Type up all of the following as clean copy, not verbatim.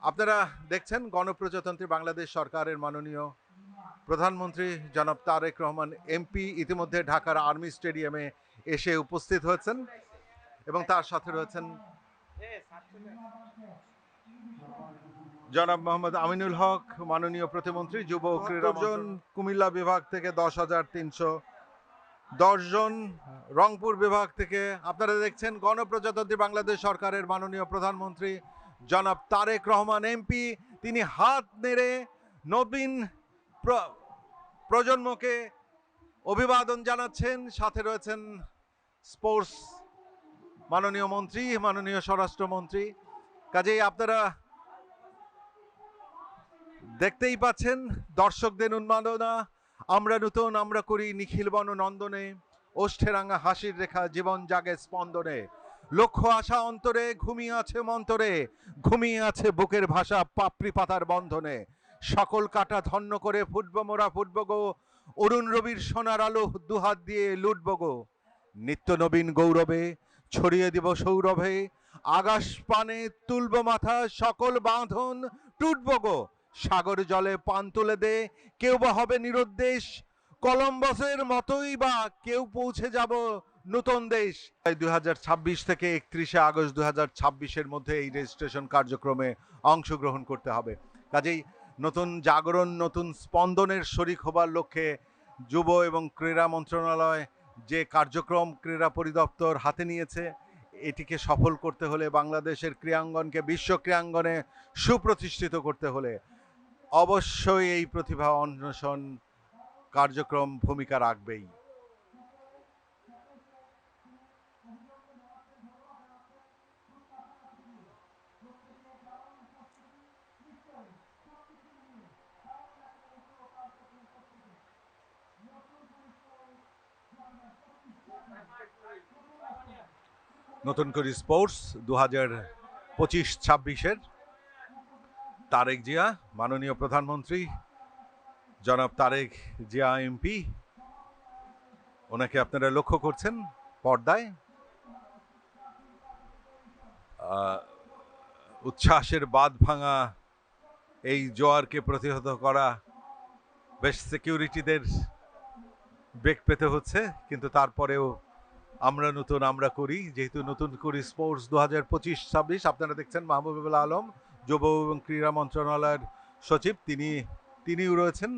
আপনারা দেখছেন গণপ্রজাতন্ত্রী বাংলাদেশ সরকারের মাননীয় প্রধানমন্ত্রী জনাব তারেক রহমান এমপি ইতিমধ্যে ঢাকার আর্মি স্টেডিয়ামে এসে উপস্থিত হয়েছেন এবং তার সাথে রয়েছেন জনাব মোহাম্মদ আমিনুল হক মাননীয় প্রতিমন্ত্রী যুব ও ক্রীড়া জন কুমিল্লা বিভাগ থেকে 10,310 জন রংপুর বিভাগ থেকে। আপনারা দেখছেন গণপ্রজাতন্ত্রী বাংলাদেশ সরকারের মাননীয় প্রধানমন্ত্রী জনাব তারেক রহমান এমপি, তিনি হাত নেড়ে নবীন প্রজন্মকে অভিবাদন জানাচ্ছেন। সাথে রয়েছেন স্পোর্টস মাননীয় মন্ত্রী, মাননীয় স্বরাষ্ট্রমন্ত্রী। কাজেই আপনারা দেখতেই পাচ্ছেন দর্শকদের উন্মাদনা। আমরা নূতন আমরা করি নিখিল বন নন্দনে, ওষ্ঠে রাঙা হাসির রেখা জীবন জাগে স্পন্দনে। লক্ষ্য আশা অন্তরে ঘুমিয়ে আছে মন্তরে, ঘুমিয়ে আছে বুকের ভাষা পাপড়ি পাতার বন্ধনে। সকল কাটা ধন্য করে ফুটব মোরা ফুটব গো, অরুণ রবির সোনার আলো দুহাত দিয়ে লুটব গো। নিত্য নবীন গৌরবে ছড়িয়ে দিব সৌরভে, আকাশ পানে তুলব মাথা সকল বাঁধন টুটব গো। সাগর জলে পান তুলে দে, কেউ বা হবে নিরুদ্দেশ, কলম্বাসের মতোই বা কেউ পৌঁছে যাব নতুন দেশ। 2026 থেকে 31শে আগস্ট 2026-এর মধ্যে এই রেজিস্ট্রেশন কার্যক্রমে অংশগ্রহণ করতে হবে। কাজেই নতুন জাগরণ, নতুন স্পন্দনের শরিক হবার লক্ষ্যে যুব এবং ক্রীড়া মন্ত্রণালয় যে কার্যক্রম ক্রীড়া পরিদপ্তর হাতে নিয়েছে, এটিকে সফল করতে হলে, বাংলাদেশের ক্রীড়াঙ্গনকে বিশ্ব ক্রীড়াঙ্গনে সুপ্রতিষ্ঠিত করতে হলে অবশ্যই এই প্রতিভা অন্বেষণ কার্যক্রম ভূমিকা রাখবেই। নতুন করে স্পোর্টস 2025-26-এর তারেক জিয়া, মাননীয় প্রধানমন্ত্রী জনাব তারেক জিয়া এমপি, ওনাকে আপনারা লক্ষ্য করছেন পর্দায়। উচ্ছ্বাসের বাঁধ ভাঙা এই জোয়ারকে প্রতিহত করা বেশ সিকিউরিটিদের বেগ পেতে হচ্ছে, কিন্তু তারপরেও আমরা নতুন আমরা করি, যেহেতু নতুন করি স্পোর্টস 2025-26। আপনারা দেখছেন মাহবুবুল আলম যুব এবং ক্রীড়া মন্ত্রণালয়ের সচিব, তিনিও রয়েছেন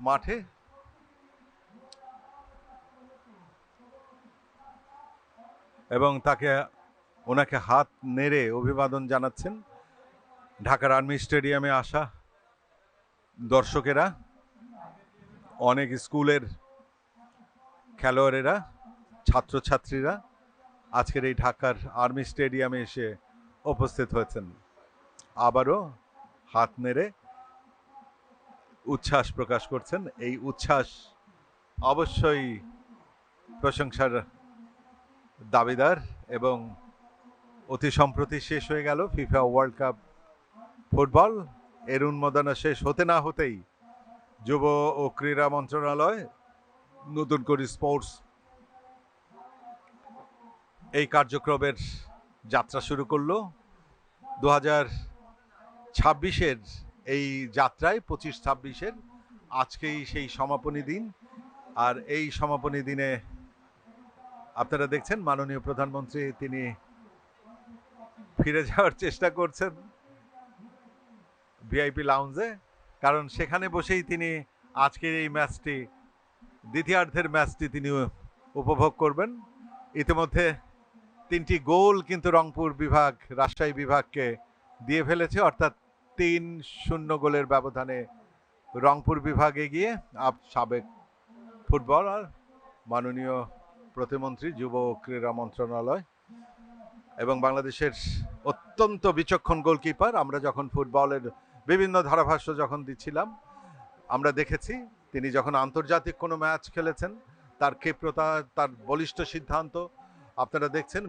মাঠে। এবং ওনাকে হাত নেড়ে অভিবাদন জানাচ্ছেন ঢাকার আর্মি স্টেডিয়ামে আসা দর্শকেরা, অনেক স্কুলের খেলোয়াড়েরা, ছাত্রছাত্রীরা আজকের এই ঢাকার আর্মি স্টেডিয়ামে এসে উপস্থিত হয়েছেন। আবারও হাত নেড়ে উচ্ছ্বাস প্রকাশ করছেন। এই উচ্ছ্বাস অবশ্যই প্রশংসার দাবিদার। এবং অতি সম্প্রতি শেষ হয়ে গেল ফিফা ওয়ার্ল্ড কাপ ফুটবল। এর উন্মাদনা শেষ হতে না হতেই যুব ও ক্রীড়া মন্ত্রণালয় নতুন করে স্পোর্টস এই কার্যক্রমের যাত্রা শুরু করলো। 2026-এর এই যাত্রায় 25-26-এর আজকেই সেই সমাপনী দিন। আর এই সমাপনী দিনে আপনারা দেখছেন মাননীয় প্রধানমন্ত্রী তিনি ফিরে যাওয়ার চেষ্টা করছেন ভিআইপি লাউঞ্জে, কারণ সেখানে বসেই তিনি আজকের এই ম্যাচটি, দ্বিতীয়ার্ধের ম্যাচটি তিনি উপভোগ করবেন। ইতিমধ্যে 3টি গোল কিন্তু রংপুর বিভাগ রাজশাহী বিভাগকে দিয়ে ফেলেছে, অর্থাৎ 3-0 গোলের ব্যবধানে রংপুর বিভাগ এগিয়ে। সাবেক ফুটবলার মাননীয় প্রতিমন্ত্রী যুব ও ক্রীড়া মন্ত্রণালয় এবং বাংলাদেশের অত্যন্ত বিচক্ষণ গোলকিপার। আমরা যখন ফুটবলের বিভিন্ন ধারাভাষ্য যখন দিচ্ছিলাম, আমরা দেখেছি তিনি যখন আন্তর্জাতিক কোনো ম্যাচ খেলেছেন, তার ক্ষিপ্রতা, তার বলিষ্ঠ সিদ্ধান্ত। আপনারা দেখছেন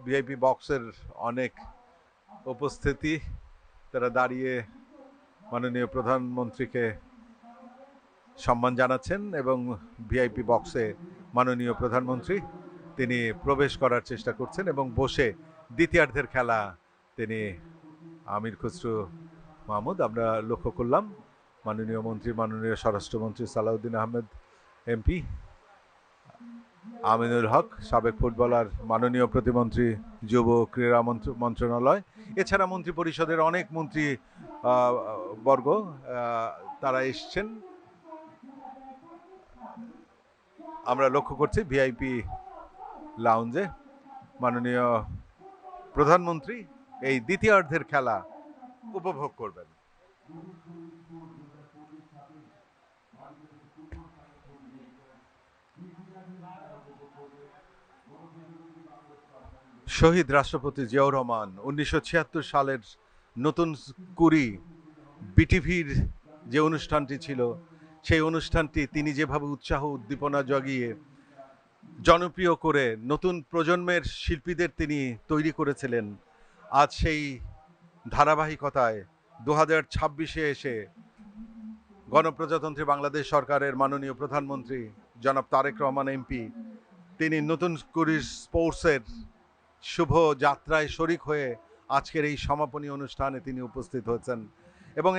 ভিআইপি বক্সের অনেক উপস্থিতি, তারা দাঁড়িয়ে মাননীয় প্রধানমন্ত্রীকে সম্মান জানাচ্ছেন এবং ভিআইপি বক্সে মাননীয় প্রধানমন্ত্রী তিনি প্রবেশ করার চেষ্টা করছেন এবং বসে দ্বিতীয়ার্ধের খেলা তিনি আমির খসরু মাহমুদ আমরা লক্ষ্য করলাম। মাননীয় মন্ত্রী, মাননীয় স্বরাষ্ট্রমন্ত্রী সালাউদ্দিন আহমেদ এমপি, আমিনুল হক সাবেক ফুটবলার, মাননীয় প্রতিমন্ত্রী যুব ক্রীড়া মন্ত্রণালয়, এছাড়া মন্ত্রী পরিষদের অনেক মন্ত্রী বর্গ তারা এসছেন। আমরা লক্ষ্য করছি ভিআইপি লাউঞ্জে মাননীয় প্রধানমন্ত্রী এই দ্বিতীয়ার্ধের খেলা উপভোগ করবেন। শহীদ রাষ্ট্রপতি জিয়াউর রহমান 1976 সালের নতুন কুড়ি বিটিভির যে অনুষ্ঠানটি ছিল, সেই অনুষ্ঠানটি তিনি যেভাবে উৎসাহ উদ্দীপনা জাগিয়ে জনপ্রিয় করে নতুন প্রজন্মের শিল্পীদের তিনি তৈরি করেছিলেন, আজ সেই ধারাবাহিকতায় 2026-এ এসে গণপ্রজাতন্ত্রী বাংলাদেশ সরকারের মাননীয় প্রধানমন্ত্রী জনাব তারেক রহমান এমপি তিনি নতুন কুড়ির স্পোর্টসের শুভ যাত্রায় শরিক হয়ে আজকের এই সমাপনী অনুষ্ঠানে তিনি উপস্থিত হয়েছেন এবং